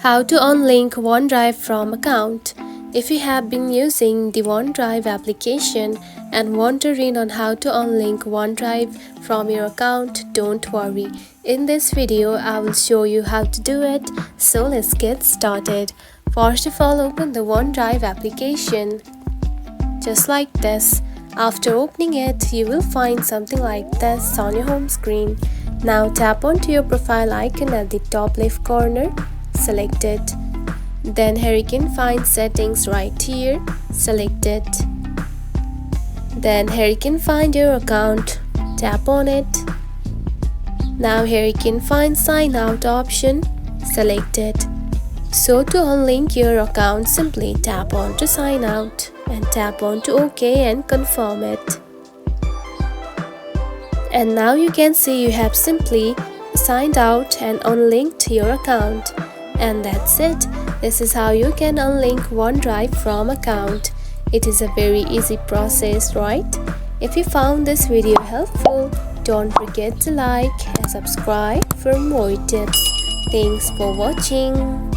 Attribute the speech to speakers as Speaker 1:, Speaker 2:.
Speaker 1: How to unlink OneDrive from account. If you have been using the OneDrive application and wondering on how to unlink OneDrive from your account, don't worry. In this video, I will show you how to do it. So let's get started. First of all, open the OneDrive application. Just like this. After opening it, you will find something like this on your home screen. Now tap onto your profile icon at the top left corner. Select it. Then here you can find settings right here. Select it. Then here you can find your account. Tap on it. Now here you can find sign out option. Select it. So to unlink your account, simply tap on to sign out and tap on to OK and confirm it. And now you can see you have simply signed out and unlinked your account. And that's it. This is how you can unlink OneDrive from account. It is a very easy process, right? If you found this video helpful, don't forget to like and subscribe for more tips. Thanks for watching.